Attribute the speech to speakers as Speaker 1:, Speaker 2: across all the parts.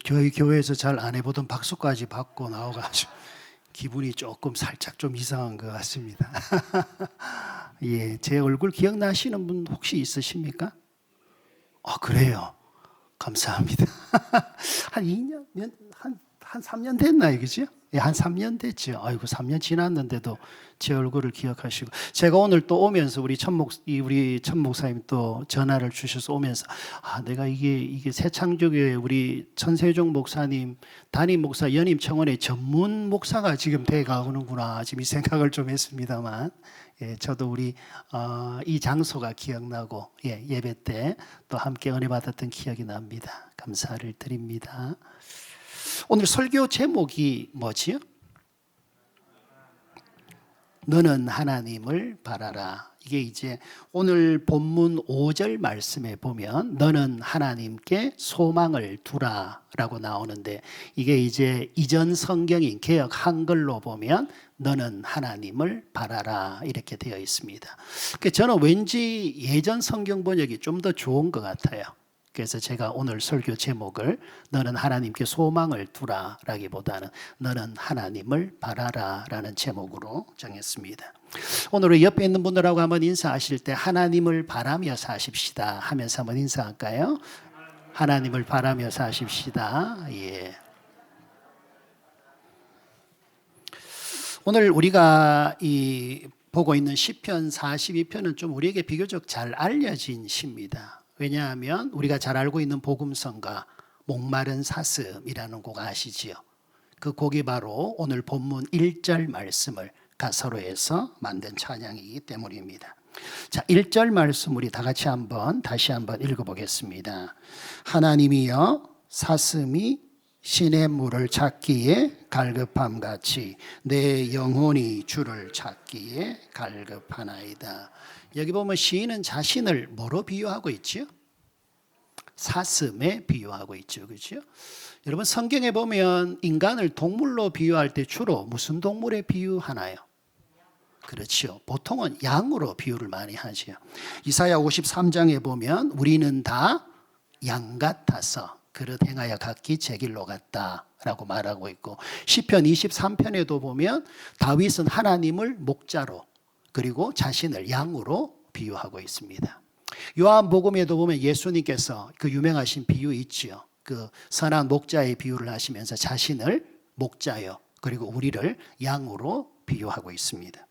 Speaker 1: 저희 교회에서 잘 안 해보던 박수까지 받고 나와가지고 기분이 조금 살짝 좀 이상한 것 같습니다. 예, 제 얼굴 기억나시는 분 혹시 있으십니까? 그래요. 감사합니다. 한 2년, 한 3년 됐나요, 그죠? 예, 한 3년 됐죠. 아이고, 3년 지났는데도 제 얼굴을 기억하시고. 제가 오늘 또 오면서 우리 천 목사님 또 전화를 주셔서 오면서, 내가 이게 새창조교회 우리 천세종 목사님, 담임 목사 연임 청원의 전문 목사가 지금 돼 가는구나. 지금 이 생각을 좀 했습니다만. 예, 저도 이 장소가 기억나고, 예, 예배 때 또 함께 은혜 받았던 기억이 납니다. 감사를 드립니다. 오늘 설교 제목이 뭐지요? 너는 하나님을 바라라. 이게 이제 오늘 본문 5절 말씀에 보면 너는 하나님께 소망을 두라라고 나오는데, 이게 이제 이전 성경인 개역 한글로 보면 너는 하나님을 바라라 이렇게 되어 있습니다. 저는 왠지 예전 성경 번역이 좀 더 좋은 것 같아요. 그래서 제가 오늘 설교 제목을 너는 하나님께 소망을 두라라기보다는 너는 하나님을 바라라라는 제목으로 정했습니다. 오늘 옆에 있는 분들하고 한번 인사하실 때 하나님을 바라며 사십시다 하면서 한번 인사할까요? 하나님을 바라며 사십시다. 예. 오늘 우리가 보고 있는 시편 42편은 좀 우리에게 비교적 잘 알려진 시입니다. 왜냐하면 우리가 잘 알고 있는 복음성가 목마른 사슴이라는 곡 아시지요? 그 곡이 바로 오늘 본문 1절 말씀을 가사로 해서 만든 찬양이기 때문입니다. 자, 1절 말씀 우리 다 같이 다시 한번 읽어보겠습니다. 하나님이여 사슴이 시냇물을 찾기에 갈급함같이 내 영혼이 주를 찾기에 갈급하나이다. 여기 보면 시인은 자신을 뭐로 비유하고 있죠? 사슴에 비유하고 있죠. 그렇죠? 여러분 성경에 보면 인간을 동물로 비유할 때 주로 무슨 동물에 비유하나요? 그렇죠. 보통은 양으로 비유를 많이 하죠. 이사야 53장에 보면 우리는 다 양 같아서 그릇 행하여 각기 제 길로 갔다라고 말하고 있고, 시편 23편에도 보면 다윗은 하나님을 목자로 그리고 자신을 양으로 비유하고 있습니다. 요한복음에도 보면 예수님께서 그 유명하신 비유 있지요. 그 선한 목자의 비유를 하시면서 자신을 목자요 그리고 우리를 양으로 비유하고 있습니다.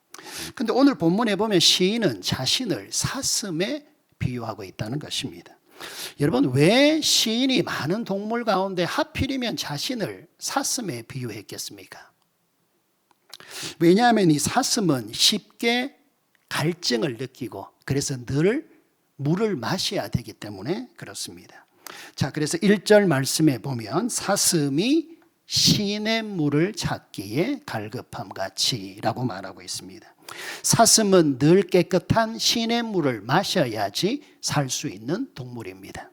Speaker 1: 그런데 오늘 본문에 보면 시인은 자신을 사슴에 비유하고 있다는 것입니다. 여러분, 왜 시인이 많은 동물 가운데 하필이면 자신을 사슴에 비유했겠습니까? 왜냐하면 이 사슴은 쉽게 갈증을 느끼고 그래서 늘 물을 마셔야 되기 때문에 그렇습니다. 자, 그래서 1절 말씀에 보면 사슴이 시냇물을 찾기에 갈급함같이 라고 말하고 있습니다. 사슴은 늘 깨끗한 시냇물을 마셔야지 살 수 있는 동물입니다.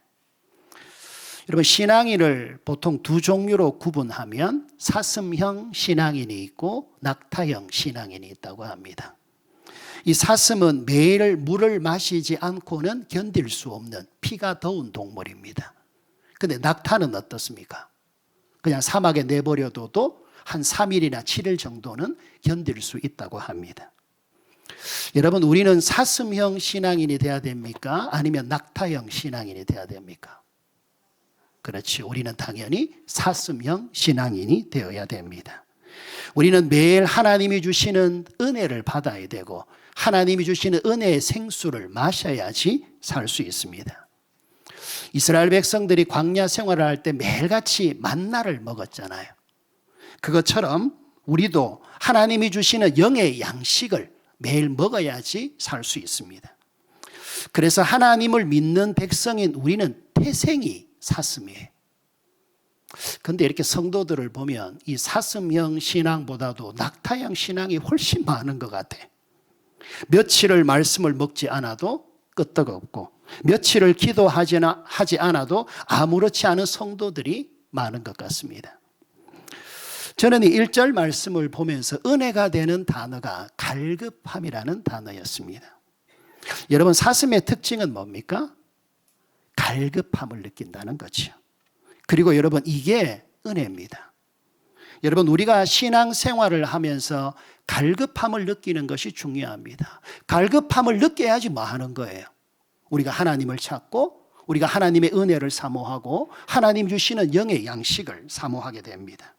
Speaker 1: 여러분, 신앙인을 보통 두 종류로 구분하면 사슴형 신앙인이 있고 낙타형 신앙인이 있다고 합니다. 이 사슴은 매일 물을 마시지 않고는 견딜 수 없는 피가 더운 동물입니다. 그런데 낙타는 어떻습니까? 그냥 사막에 내버려둬도 한 3일이나 7일 정도는 견딜 수 있다고 합니다. 여러분, 우리는 사슴형 신앙인이 돼야 됩니까? 아니면 낙타형 신앙인이 돼야 됩니까? 그렇지, 우리는 당연히 사슴형 신앙인이 되어야 됩니다. 우리는 매일 하나님이 주시는 은혜를 받아야 되고 하나님이 주시는 은혜의 생수를 마셔야지 살 수 있습니다. 이스라엘 백성들이 광야 생활을 할 때 매일같이 만나를 먹었잖아요. 그것처럼 우리도 하나님이 주시는 영의 양식을 매일 먹어야지 살 수 있습니다. 그래서 하나님을 믿는 백성인 우리는 태생이 사슴이에요. 그런데 이렇게 성도들을 보면 이 사슴형 신앙보다도 낙타형 신앙이 훨씬 많은 것 같아. 며칠을 말씀을 먹지 않아도 끄떡없고 며칠을 기도하지 않아도 아무렇지 않은 성도들이 많은 것 같습니다. 저는 이 1절 말씀을 보면서 은혜가 되는 단어가 갈급함이라는 단어였습니다. 여러분, 사슴의 특징은 뭡니까? 갈급함을 느낀다는 거죠. 그리고 여러분, 이게 은혜입니다. 여러분, 우리가 신앙생활을 하면서 갈급함을 느끼는 것이 중요합니다. 갈급함을 느껴야지 뭐 하는 거예요? 우리가 하나님을 찾고 우리가 하나님의 은혜를 사모하고 하나님 주시는 영의 양식을 사모하게 됩니다.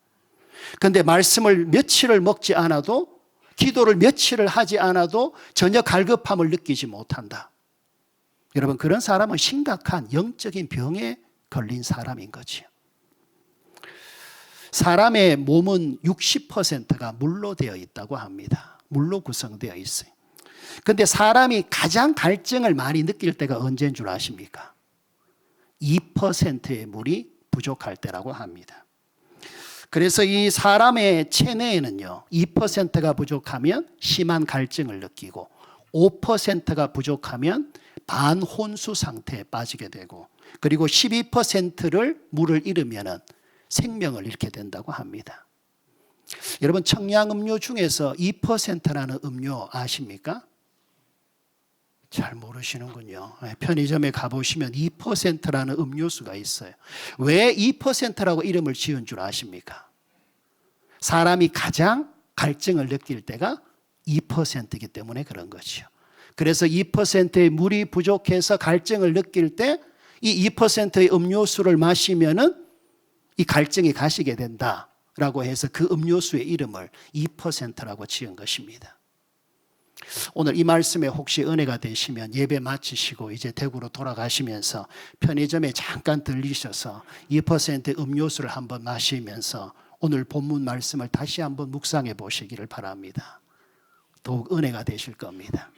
Speaker 1: 그런데 말씀을 며칠을 먹지 않아도, 기도를 며칠을 하지 않아도 전혀 갈급함을 느끼지 못한다. 여러분, 그런 사람은 심각한 영적인 병에 걸린 사람인 거지요. 사람의 몸은 60%가 물로 되어 있다고 합니다. 물로 구성되어 있어요. 그런데 사람이 가장 갈증을 많이 느낄 때가 언제인 줄 아십니까? 2%의 물이 부족할 때라고 합니다. 그래서 이 사람의 체내에는요, 2%가 부족하면 심한 갈증을 느끼고 5%가 부족하면 반혼수 상태에 빠지게 되고, 그리고 12%를 물을 잃으면 생명을 잃게 된다고 합니다. 여러분, 청량음료 중에서 2%라는 음료 아십니까? 잘 모르시는군요. 편의점에 가보시면 2%라는 음료수가 있어요. 왜 2%라고 이름을 지은 줄 아십니까? 사람이 가장 갈증을 느낄 때가 2%이기 때문에 그런 거죠. 그래서 2%의 물이 부족해서 갈증을 느낄 때 이 2%의 음료수를 마시면은 이 갈증이 가시게 된다라고 해서 그 음료수의 이름을 2%라고 지은 것입니다. 오늘 이 말씀에 혹시 은혜가 되시면 예배 마치시고 이제 대구로 돌아가시면서 편의점에 잠깐 들리셔서 2%의 음료수를 한번 마시면서 오늘 본문 말씀을 다시 한번 묵상해 보시기를 바랍니다. 더욱 은혜가 되실 겁니다.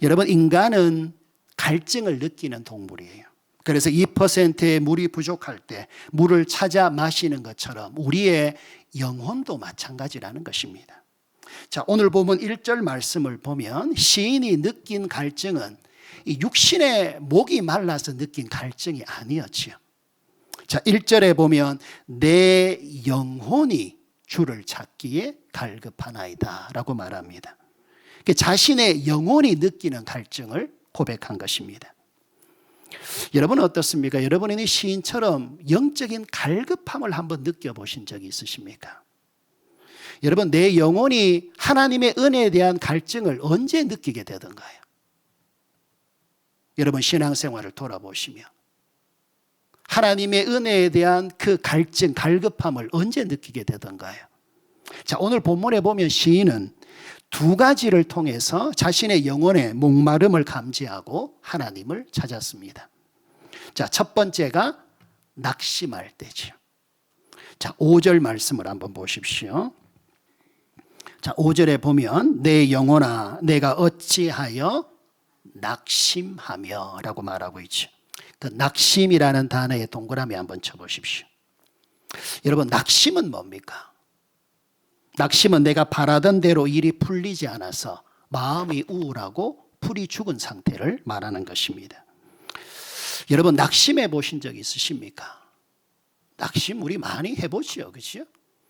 Speaker 1: 여러분, 인간은 갈증을 느끼는 동물이에요. 그래서 2%의 물이 부족할 때 물을 찾아 마시는 것처럼 우리의 영혼도 마찬가지라는 것입니다. 자, 오늘 보면 1절 말씀을 보면 시인이 느낀 갈증은 이 육신의 목이 말라서 느낀 갈증이 아니었지요. 자, 1절에 보면 내 영혼이 주를 찾기에 갈급하나이다 라고 말합니다. 자신의 영혼이 느끼는 갈증을 고백한 것입니다. 여러분은 어떻습니까? 여러분은 이 시인처럼 영적인 갈급함을 한번 느껴보신 적이 있으십니까? 여러분, 내 영혼이 하나님의 은혜에 대한 갈증을 언제 느끼게 되던가요? 여러분, 신앙생활을 돌아보시면 하나님의 은혜에 대한 그 갈증, 갈급함을 언제 느끼게 되던가요? 자, 오늘 본문에 보면 시인은 두 가지를 통해서 자신의 영혼의 목마름을 감지하고 하나님을 찾았습니다. 자, 첫 번째가 낙심할 때죠. 자, 5절 말씀을 한번 보십시오. 자, 5절에 보면 내 영혼아 내가 어찌하여 낙심하며 라고 말하고 있죠. 그 낙심이라는 단어에 동그라미 한번 쳐보십시오. 여러분, 낙심은 뭡니까? 낙심은 내가 바라던 대로 일이 풀리지 않아서 마음이 우울하고 풀이 죽은 상태를 말하는 것입니다. 여러분, 낙심해 보신 적 있으십니까? 낙심 우리 많이 해보지요, 그렇죠?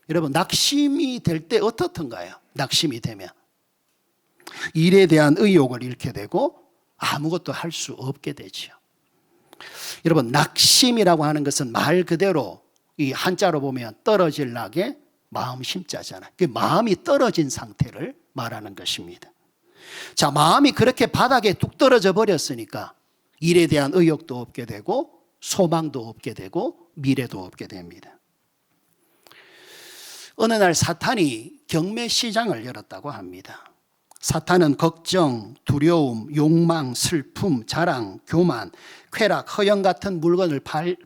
Speaker 1: 여러분, 낙심이 될 때 어떻던가요? 낙심이 되면 일에 대한 의욕을 잃게 되고 아무것도 할 수 없게 되죠. 여러분, 낙심이라고 하는 것은 말 그대로 이 한자로 보면 떨어질 낙에 마음 심자잖아요. 그 마음이 떨어진 상태를 말하는 것입니다. 자, 마음이 그렇게 바닥에 뚝 떨어져 버렸으니까 일에 대한 의욕도 없게 되고 소망도 없게 되고 미래도 없게 됩니다. 어느 날 사탄이 경매 시장을 열었다고 합니다. 사탄은 걱정, 두려움, 욕망, 슬픔, 자랑, 교만, 쾌락, 허영 같은 물건을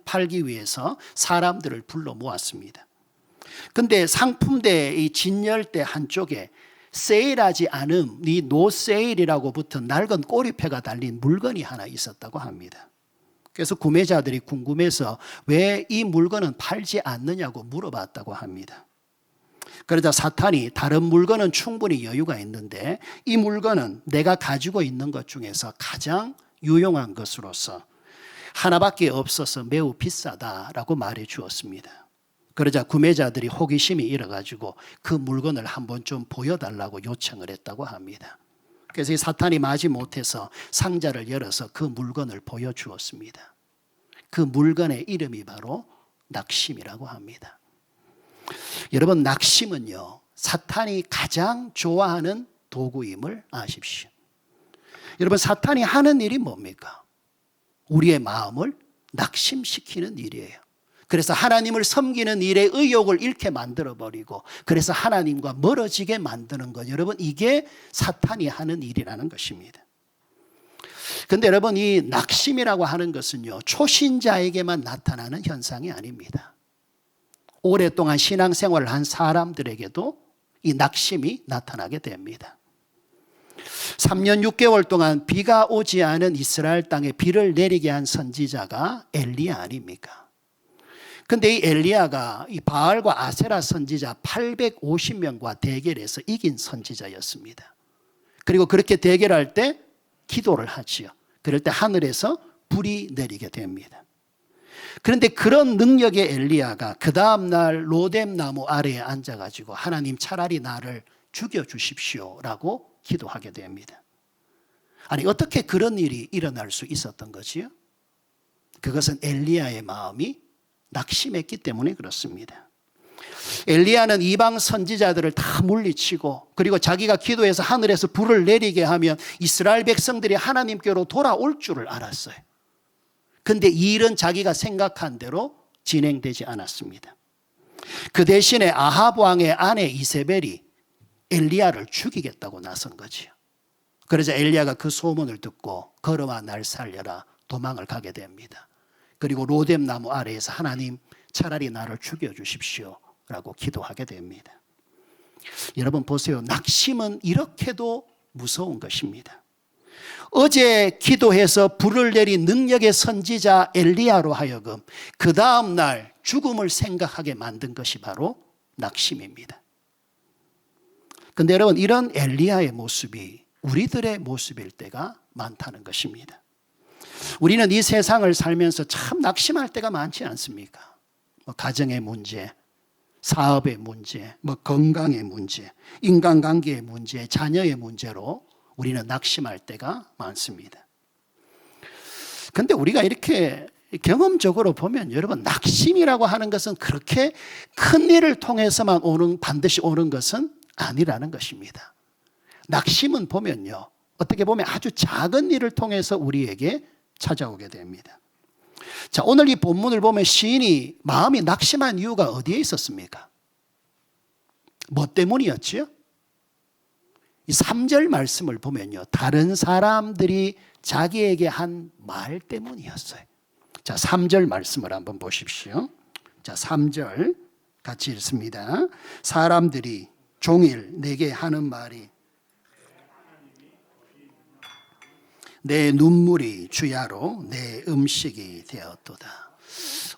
Speaker 1: 팔기 위해서 사람들을 불러 모았습니다. 근데 상품대 이 진열대 한쪽에 세일하지 않음, 이 노세일이라고 붙은 낡은 꼬리표가 달린 물건이 하나 있었다고 합니다. 그래서 구매자들이 궁금해서 왜 이 물건은 팔지 않느냐고 물어봤다고 합니다. 그러자 사탄이 다른 물건은 충분히 여유가 있는데 이 물건은 내가 가지고 있는 것 중에서 가장 유용한 것으로서 하나밖에 없어서 매우 비싸다라고 말해 주었습니다. 그러자 구매자들이 호기심이 일어가지고 그 물건을 한번 좀 보여달라고 요청을 했다고 합니다. 그래서 이 사탄이 마지 못해서 상자를 열어서 그 물건을 보여주었습니다. 그 물건의 이름이 바로 낙심이라고 합니다. 여러분, 낙심은요, 사탄이 가장 좋아하는 도구임을 아십시오. 여러분, 사탄이 하는 일이 뭡니까? 우리의 마음을 낙심시키는 일이에요. 그래서 하나님을 섬기는 일에 의욕을 잃게 만들어버리고, 그래서 하나님과 멀어지게 만드는 것, 여러분, 이게 사탄이 하는 일이라는 것입니다. 그런데 여러분, 이 낙심이라고 하는 것은요, 초신자에게만 나타나는 현상이 아닙니다. 오랫동안 신앙생활을 한 사람들에게도 이 낙심이 나타나게 됩니다. 3년 6개월 동안 비가 오지 않은 이스라엘 땅에 비를 내리게 한 선지자가 엘리야 아닙니까? 근데 이 엘리야가 이 바알과 아세라 선지자 850명과 대결해서 이긴 선지자였습니다. 그리고 그렇게 대결할 때 기도를 하지요. 그럴 때 하늘에서 불이 내리게 됩니다. 그런데 그런 능력의 엘리야가 그 다음날 로뎀 나무 아래에 앉아가지고 하나님 차라리 나를 죽여주십시오라고 기도하게 됩니다. 아니, 어떻게 그런 일이 일어날 수 있었던 거지요? 그것은 엘리야의 마음이 낙심했기 때문에 그렇습니다. 엘리야는 이방 선지자들을 다 물리치고, 그리고 자기가 기도해서 하늘에서 불을 내리게 하면 이스라엘 백성들이 하나님께로 돌아올 줄을 알았어요. 그런데 이 일은 자기가 생각한 대로 진행되지 않았습니다. 그 대신에 아합 왕의 아내 이세벨이 엘리야를 죽이겠다고 나선 거지요. 그래서 엘리야가 그 소문을 듣고 걸어와 날 살려라 도망을 가게 됩니다. 그리고 로뎀 나무 아래에서 하나님 차라리 나를 죽여주십시오 라고 기도하게 됩니다. 여러분 보세요. 낙심은 이렇게도 무서운 것입니다. 어제 기도해서 불을 내린 능력의 선지자 엘리야로 하여금 그 다음 날 죽음을 생각하게 만든 것이 바로 낙심입니다. 그런데 여러분, 이런 엘리야의 모습이 우리들의 모습일 때가 많다는 것입니다. 우리는 이 세상을 살면서 참 낙심할 때가 많지 않습니까? 가정의 문제, 사업의 문제, 건강의 문제, 인간관계의 문제, 자녀의 문제로 우리는 낙심할 때가 많습니다. 그런데 우리가 이렇게 경험적으로 보면 여러분, 낙심이라고 하는 것은 그렇게 큰 일을 통해서만 반드시 오는 것은 아니라는 것입니다. 낙심은 보면요, 어떻게 보면 아주 작은 일을 통해서 우리에게 찾아오게 됩니다. 자, 오늘 이 본문을 보면 시인이 마음이 낙심한 이유가 어디에 있었습니까? 뭐 때문이었지요? 이 3절 말씀을 보면요, 다른 사람들이 자기에게 한 말 때문이었어요. 자, 3절 말씀을 한번 보십시오. 자, 3절 같이 읽습니다. 사람들이 종일 내게 하는 말이 내 눈물이 주야로 내 음식이 되었도다.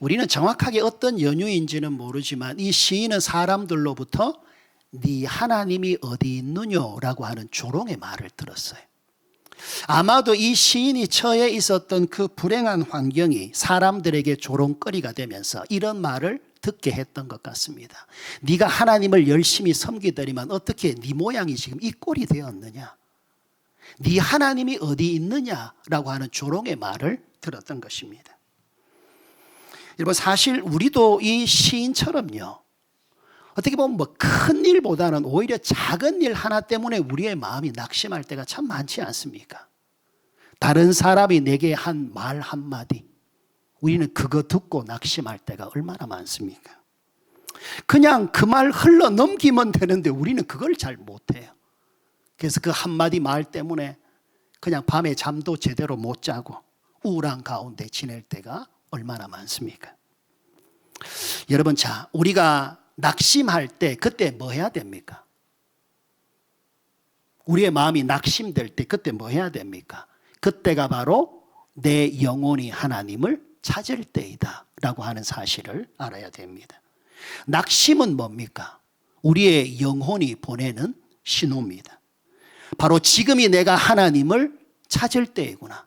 Speaker 1: 우리는 정확하게 어떤 연유인지는 모르지만 이 시인은 사람들로부터 네 하나님이 어디 있느냐라고 하는 조롱의 말을 들었어요. 아마도 이 시인이 처해 있었던 그 불행한 환경이 사람들에게 조롱거리가 되면서 이런 말을 듣게 했던 것 같습니다. 네가 하나님을 열심히 섬기더니만 어떻게 네 모양이 지금 이 꼴이 되었느냐, 네 하나님이 어디 있느냐라고 하는 조롱의 말을 들었던 것입니다. 여러분, 사실 우리도 이 시인처럼요, 어떻게 보면 큰 일보다는 오히려 작은 일 하나 때문에 우리의 마음이 낙심할 때가 참 많지 않습니까? 다른 사람이 내게 한 말 한마디, 우리는 그거 듣고 낙심할 때가 얼마나 많습니까? 그냥 그 말 흘러 넘기면 되는데 우리는 그걸 잘 못해요. 그래서 그 한마디 말 때문에 그냥 밤에 잠도 제대로 못 자고 우울한 가운데 지낼 때가 얼마나 많습니까? 여러분, 자, 우리가 낙심할 때 그때 뭐 해야 됩니까? 우리의 마음이 낙심될 때 그때 뭐 해야 됩니까? 그때가 바로 내 영혼이 하나님을 찾을 때이다 라고 하는 사실을 알아야 됩니다. 낙심은 뭡니까? 우리의 영혼이 보내는 신호입니다. 바로 지금이 내가 하나님을 찾을 때이구나,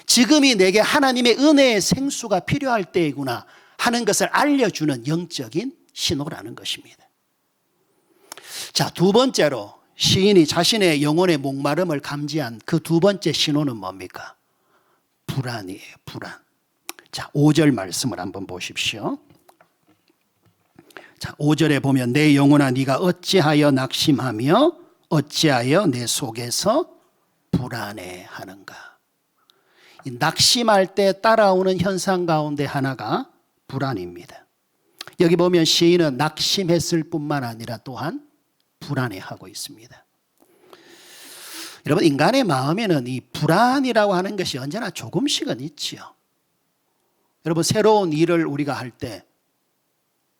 Speaker 1: 지금이 내게 하나님의 은혜의 생수가 필요할 때이구나 하는 것을 알려주는 영적인 신호라는 것입니다. 자, 두 번째로 시인이 자신의 영혼의 목마름을 감지한 그 두 번째 신호는 뭡니까? 불안이에요. 불안. 자, 5절 말씀을 한번 보십시오. 자, 5절에 보면 내 영혼아 네가 어찌하여 낙심하며 어찌하여 내 속에서 불안해하는가. 이 낙심할 때 따라오는 현상 가운데 하나가 불안입니다. 여기 보면 시인은 낙심했을 뿐만 아니라 또한 불안해하고 있습니다. 여러분, 인간의 마음에는 이 불안이라고 하는 것이 언제나 조금씩은 있지요. 여러분, 새로운 일을 우리가 할 때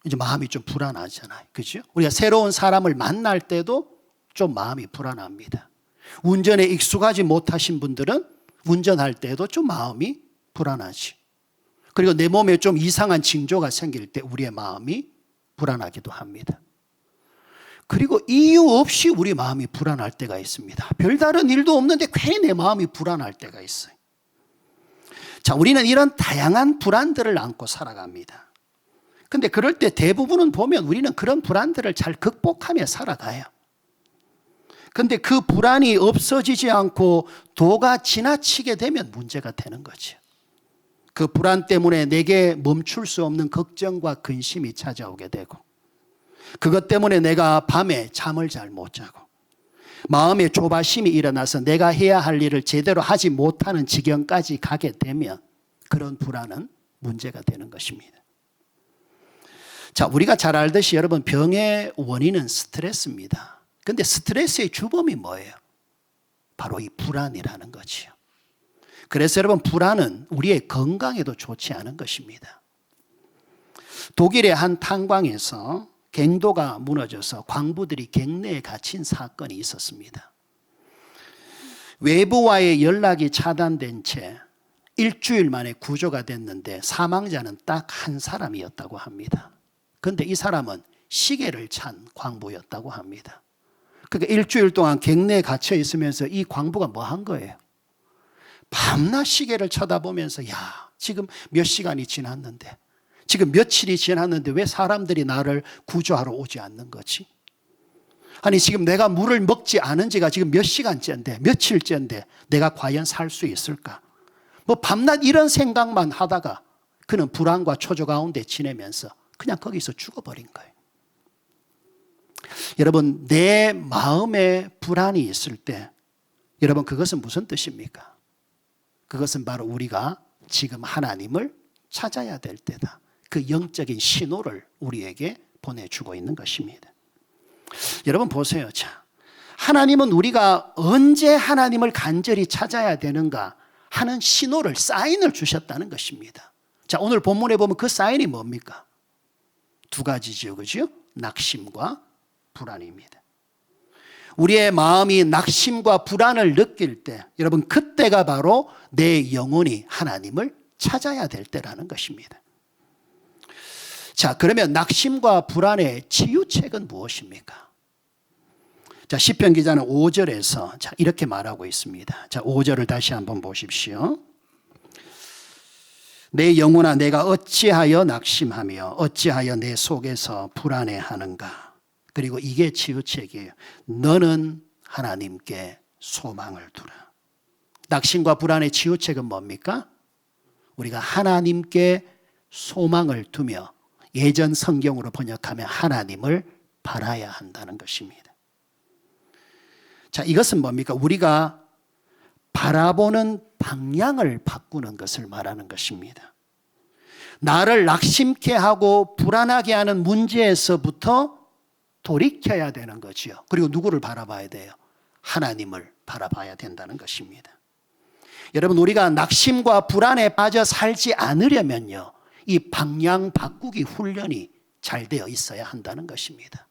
Speaker 1: 이제 마음이 좀 불안하잖아요. 그죠? 우리가 새로운 사람을 만날 때도 좀 마음이 불안합니다. 운전에 익숙하지 못하신 분들은 운전할 때도 좀 마음이 불안하지. 그리고 내 몸에 좀 이상한 징조가 생길 때 우리의 마음이 불안하기도 합니다. 그리고 이유 없이 우리 마음이 불안할 때가 있습니다. 별다른 일도 없는데 괜히 내 마음이 불안할 때가 있어요. 자, 우리는 이런 다양한 불안들을 안고 살아갑니다. 근데 그럴 때 대부분은 보면 우리는 그런 불안들을 잘 극복하며 살아가요. 근데 그 불안이 없어지지 않고 도가 지나치게 되면 문제가 되는 거죠. 그 불안 때문에 내게 멈출 수 없는 걱정과 근심이 찾아오게 되고, 그것 때문에 내가 밤에 잠을 잘 못 자고, 마음에 조바심이 일어나서 내가 해야 할 일을 제대로 하지 못하는 지경까지 가게 되면 그런 불안은 문제가 되는 것입니다. 자, 우리가 잘 알듯이 여러분, 병의 원인은 스트레스입니다. 근데 스트레스의 주범이 뭐예요? 바로 이 불안이라는 거지요. 그래서 여러분, 불안은 우리의 건강에도 좋지 않은 것입니다. 독일의 한 탄광에서 갱도가 무너져서 광부들이 갱내에 갇힌 사건이 있었습니다. 외부와의 연락이 차단된 채 일주일 만에 구조가 됐는데 사망자는 딱 한 사람이었다고 합니다. 그런데 이 사람은 시계를 찬 광부였다고 합니다. 그러니까 일주일 동안 갱내에 갇혀 있으면서 이 광부가 뭐 한 거예요? 밤낮 시계를 쳐다보면서, 야, 지금 몇 시간이 지났는데, 지금 며칠이 지났는데 왜 사람들이 나를 구조하러 오지 않는 거지? 아니, 지금 내가 물을 먹지 않은 지가 지금 몇 시간째인데, 며칠째인데 내가 과연 살 수 있을까? 뭐 밤낮 이런 생각만 하다가 그는 불안과 초조 가운데 지내면서 그냥 거기서 죽어버린 거예요. 여러분, 내 마음에 불안이 있을 때, 여러분, 그것은 무슨 뜻입니까? 그것은 바로 우리가 지금 하나님을 찾아야 될 때다. 그 영적인 신호를 우리에게 보내주고 있는 것입니다. 여러분 보세요. 자, 하나님은 우리가 언제 하나님을 간절히 찾아야 되는가 하는 신호를, 사인을 주셨다는 것입니다. 자, 오늘 본문에 보면 그 사인이 뭡니까? 두 가지죠. 그죠? 낙심과 불안입니다. 우리의 마음이 낙심과 불안을 느낄 때, 여러분, 그때가 바로 내 영혼이 하나님을 찾아야 될 때라는 것입니다. 자, 그러면 낙심과 불안의 치유책은 무엇입니까? 자, 시편 기자는 5절에서 자, 이렇게 말하고 있습니다. 자, 5절을 다시 한번 보십시오. 내 영혼아 내가 어찌하여 낙심하며 어찌하여 내 속에서 불안해하는가. 그리고 이게 치유책이에요. 너는 하나님께 소망을 두라. 낙심과 불안의 치유책은 뭡니까? 우리가 하나님께 소망을 두며, 예전 성경으로 번역하면 하나님을 바라야 한다는 것입니다. 자, 이것은 뭡니까? 우리가 바라보는 방향을 바꾸는 것을 말하는 것입니다. 나를 낙심케 하고 불안하게 하는 문제에서부터 돌이켜야 되는 거지요. 그리고 누구를 바라봐야 돼요? 하나님을 바라봐야 된다는 것입니다. 여러분, 우리가 낙심과 불안에 빠져 살지 않으려면요, 이 방향 바꾸기 훈련이 잘 되어 있어야 한다는 것입니다.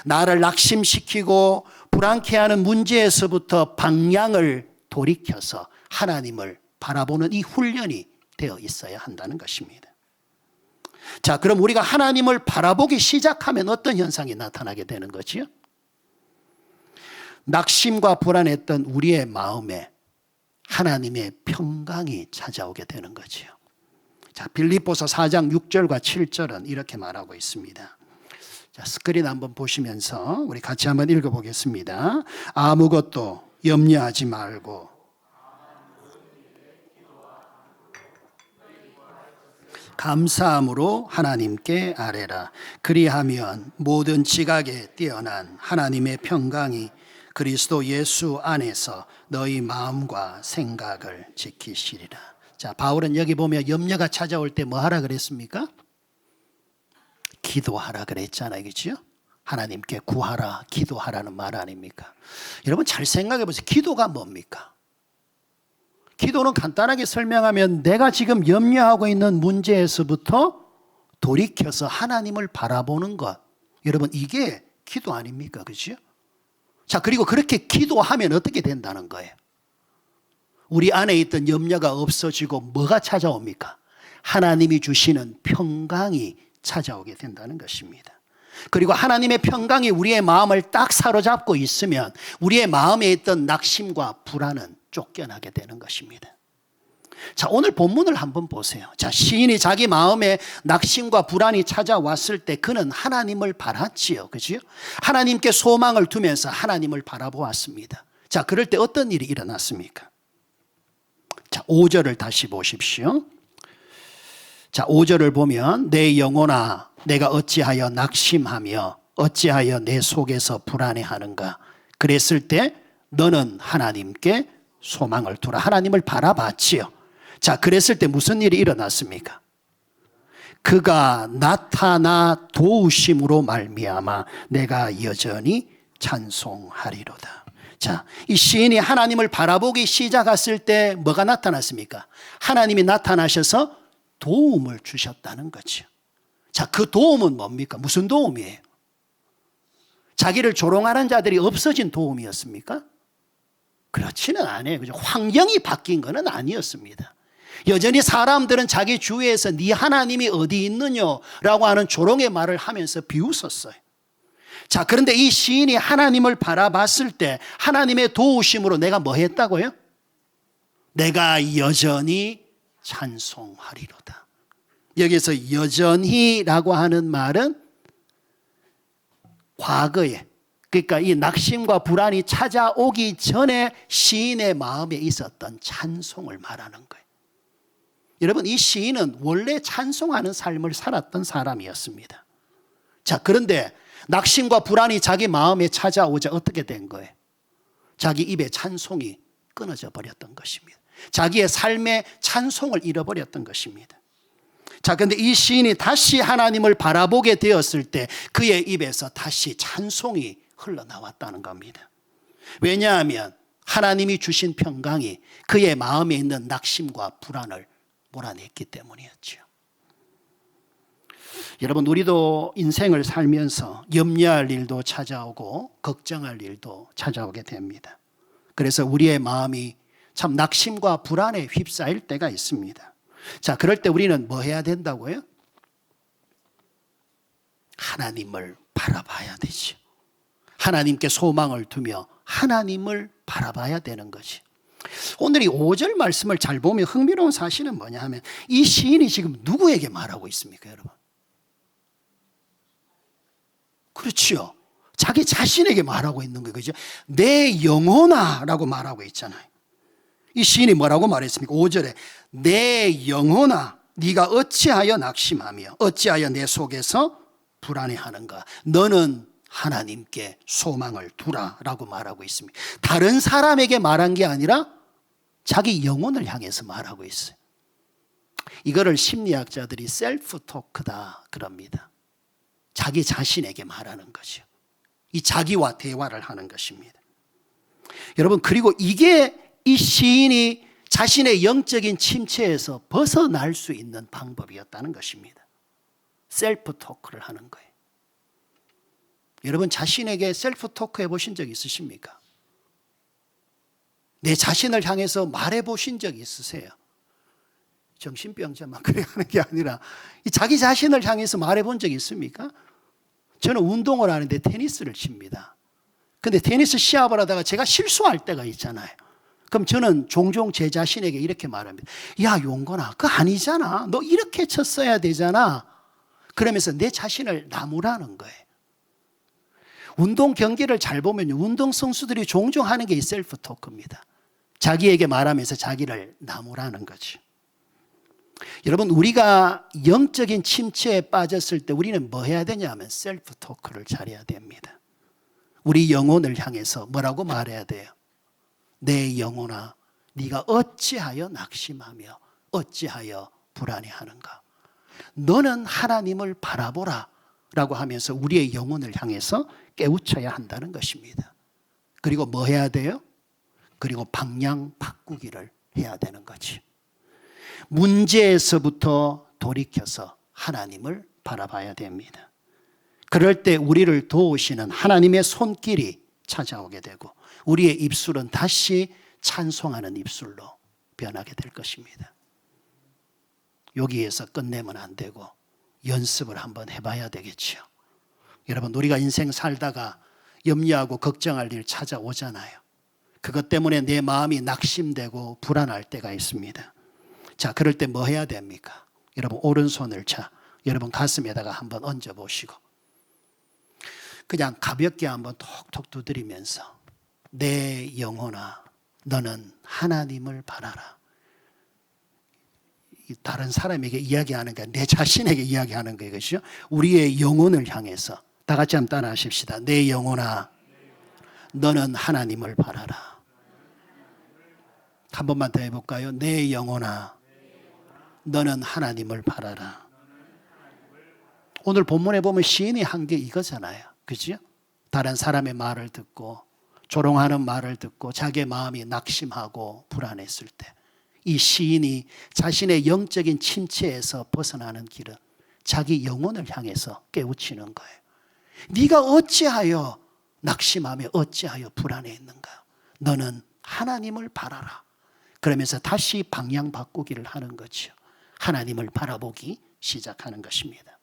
Speaker 1: 나를 낙심시키고 불안케 하는 문제에서부터 방향을 돌이켜서 하나님을 바라보는 이 훈련이 되어 있어야 한다는 것입니다. 자, 그럼 우리가 하나님을 바라보기 시작하면 어떤 현상이 나타나게 되는 거지요? 낙심과 불안했던 우리의 마음에 하나님의 평강이 찾아오게 되는 거지요. 자, 빌립보서 4장 6절과 7절은 이렇게 말하고 있습니다. 자, 스크린 한번 보시면서 우리 같이 한번 읽어보겠습니다. 아무것도 염려하지 말고 감사함으로 하나님께 아뢰라. 그리하면 모든 지각에 뛰어난 하나님의 평강이 그리스도 예수 안에서 너희 마음과 생각을 지키시리라. 자, 바울은 여기 보면 염려가 찾아올 때 뭐 하라 그랬습니까? 기도하라 그랬잖아요. 그렇죠? 하나님께 구하라, 기도하라는 말 아닙니까? 여러분 잘 생각해 보세요. 기도가 뭡니까? 기도는 간단하게 설명하면 내가 지금 염려하고 있는 문제에서부터 돌이켜서 하나님을 바라보는 것. 여러분 이게 기도 아닙니까? 그렇죠? 자, 그리고 그렇게 기도하면 어떻게 된다는 거예요? 우리 안에 있던 염려가 없어지고 뭐가 찾아옵니까? 하나님이 주시는 평강이 찾아오게 된다는 것입니다. 그리고 하나님의 평강이 우리의 마음을 딱 사로잡고 있으면 우리의 마음에 있던 낙심과 불안은 쫓겨나게 되는 것입니다. 자, 오늘 본문을 한번 보세요. 자, 시인이 자기 마음에 낙심과 불안이 찾아왔을 때 그는 하나님을 바랐지요. 그죠? 하나님께 소망을 두면서 하나님을 바라보았습니다. 자, 그럴 때 어떤 일이 일어났습니까? 자, 5절을 다시 보십시오. 자, 5절을 보면 내 영혼아 내가 어찌하여 낙심하며 어찌하여 내 속에서 불안해하는가. 그랬을 때 너는 하나님께 소망을 두라. 하나님을 바라봤지요. 자, 그랬을 때 무슨 일이 일어났습니까? 그가 나타나 도우심으로 말미암아 내가 여전히 찬송하리로다. 자, 이 시인이 하나님을 바라보기 시작했을 때 뭐가 나타났습니까? 하나님이 나타나셔서 도움을 주셨다는 거죠. 자, 그 도움은 뭡니까? 무슨 도움이에요? 자기를 조롱하는 자들이 없어진 도움이었습니까? 그렇지는 않아요. 그죠? 환경이 바뀐 것은 아니었습니다. 여전히 사람들은 자기 주위에서 네 하나님이 어디 있느냐라고 하는 조롱의 말을 하면서 비웃었어요. 자, 그런데 이 시인이 하나님을 바라봤을 때 하나님의 도우심으로 내가 뭐 했다고요? 내가 여전히 찬송하리로다. 여기서 여전히라고 하는 말은 과거에, 그러니까 이 낙심과 불안이 찾아오기 전에 시인의 마음에 있었던 찬송을 말하는 거예요. 여러분, 이 시인은 원래 찬송하는 삶을 살았던 사람이었습니다. 자, 그런데 낙심과 불안이 자기 마음에 찾아오자 어떻게 된 거예요? 자기 입에 찬송이 끊어져 버렸던 것입니다. 자기의 삶의 찬송을 잃어버렸던 것입니다. 자, 그런데 이 시인이 다시 하나님을 바라보게 되었을 때 그의 입에서 다시 찬송이 흘러나왔다는 겁니다. 왜냐하면 하나님이 주신 평강이 그의 마음에 있는 낙심과 불안을 몰아냈기 때문이었죠. 여러분, 우리도 인생을 살면서 염려할 일도 찾아오고 걱정할 일도 찾아오게 됩니다. 그래서 우리의 마음이 참 낙심과 불안에 휩싸일 때가 있습니다. 자, 그럴 때 우리는 뭐 해야 된다고요? 하나님을 바라봐야 되죠. 하나님께 소망을 두며 하나님을 바라봐야 되는 것이. 오늘 이 5절 말씀을 잘 보면 흥미로운 사실은 뭐냐 하면 이 시인이 지금 누구에게 말하고 있습니까, 여러분? 그렇죠. 자기 자신에게 말하고 있는 거예요. 그죠? 내 영혼아 라고 말하고 있잖아요. 이 시인이 뭐라고 말했습니까? 5절에 내 영혼아 네가 어찌하여 낙심하며 어찌하여 내 속에서 불안해하는가. 너는 하나님께 소망을 두라 라고 말하고 있습니다. 다른 사람에게 말한 게 아니라 자기 영혼을 향해서 말하고 있어요. 이거를 심리학자들이 셀프 토크다 그럽니다. 자기 자신에게 말하는 거죠. 이 자기와 대화를 하는 것입니다. 여러분, 그리고 이게 이 시인이 자신의 영적인 침체에서 벗어날 수 있는 방법이었다는 것입니다. 셀프 토크를 하는 거예요. 여러분, 자신에게 셀프 토크 해보신 적 있으십니까? 내 자신을 향해서 말해보신 적 있으세요? 정신병자만 그래 하는 게 아니라 자기 자신을 향해서 말해본 적 있습니까? 저는 운동을 하는데 테니스를 칩니다. 근데 테니스 시합을 하다가 제가 실수할 때가 있잖아요. 그럼 저는 종종 제 자신에게 이렇게 말합니다. 야, 용건아, 그거 아니잖아. 너 이렇게 쳤어야 되잖아. 그러면서 내 자신을 나무라는 거예요. 운동 경기를 잘 보면 운동 선수들이 종종 하는 게 이 셀프 토크입니다. 자기에게 말하면서 자기를 나무라는 거죠. 여러분, 우리가 영적인 침체에 빠졌을 때 우리는 뭐 해야 되냐면 셀프 토크를 잘해야 됩니다. 우리 영혼을 향해서 뭐라고 말해야 돼요? 내 영혼아, 네가 어찌하여 낙심하며 어찌하여 불안해하는가? 너는 하나님을 바라보라 라고 하면서 우리의 영혼을 향해서 깨우쳐야 한다는 것입니다. 그리고 뭐 해야 돼요? 그리고 방향 바꾸기를 해야 되는 거지. 문제에서부터 돌이켜서 하나님을 바라봐야 됩니다. 그럴 때 우리를 도우시는 하나님의 손길이 찾아오게 되고 우리의 입술은 다시 찬송하는 입술로 변하게 될 것입니다. 여기에서 끝내면 안 되고 연습을 한번 해봐야 되겠죠. 여러분, 우리가 인생 살다가 염려하고 걱정할 일 찾아오잖아요. 그것 때문에 내 마음이 낙심되고 불안할 때가 있습니다. 자, 그럴 때 뭐 해야 됩니까? 여러분, 오른손을 여러분 가슴에다가 한번 얹어보시고 그냥 가볍게 한번 톡톡 두드리면서 내 영혼아, 너는 하나님을 바라라. 다른 사람에게 이야기하는 게 내 자신에게 이야기하는 거예요. 그렇죠? 우리의 영혼을 향해서 다 같이 한번 따라 하십시다. 내 영혼아, 너는 하나님을 바라라. 한 번만 더 해볼까요? 내 영혼아, 너는 하나님을 바라라. 오늘 본문에 보면 시인이 한 게 이거잖아요. 그죠? 다른 사람의 말을 듣고 조롱하는 말을 듣고 자기의 마음이 낙심하고 불안했을 때 이 시인이 자신의 영적인 침체에서 벗어나는 길은 자기 영혼을 향해서 깨우치는 거예요. 네가 어찌하여 낙심하며 어찌하여 불안해했는가? 너는 하나님을 바라라. 그러면서 다시 방향 바꾸기를 하는 거죠. 하나님을 바라보기 시작하는 것입니다.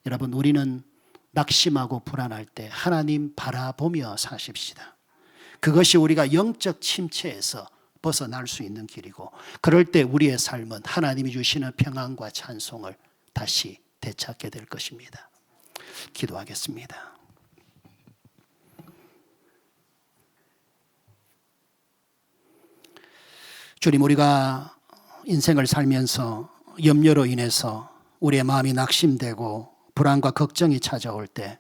Speaker 1: 여러분, 우리는 낙심하고 불안할 때 하나님 바라보며 사십시다. 그것이 우리가 영적 침체에서 벗어날 수 있는 길이고 그럴 때 우리의 삶은 하나님이 주시는 평안과 찬송을 다시 되찾게 될 것입니다. 기도하겠습니다. 주님, 우리가 인생을 살면서 염려로 인해서 우리의 마음이 낙심되고 불안과 걱정이 찾아올 때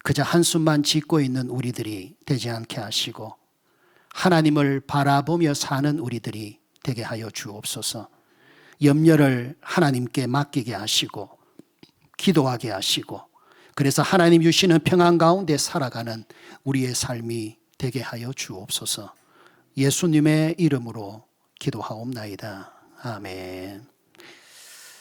Speaker 1: 그저 한숨만 짓고 있는 우리들이 되지 않게 하시고 하나님을 바라보며 사는 우리들이 되게 하여 주옵소서. 염려를 하나님께 맡기게 하시고 기도하게 하시고 그래서 하나님 주시는 평안 가운데 살아가는 우리의 삶이 되게 하여 주옵소서. 예수님의 이름으로 기도하옵나이다. 아멘.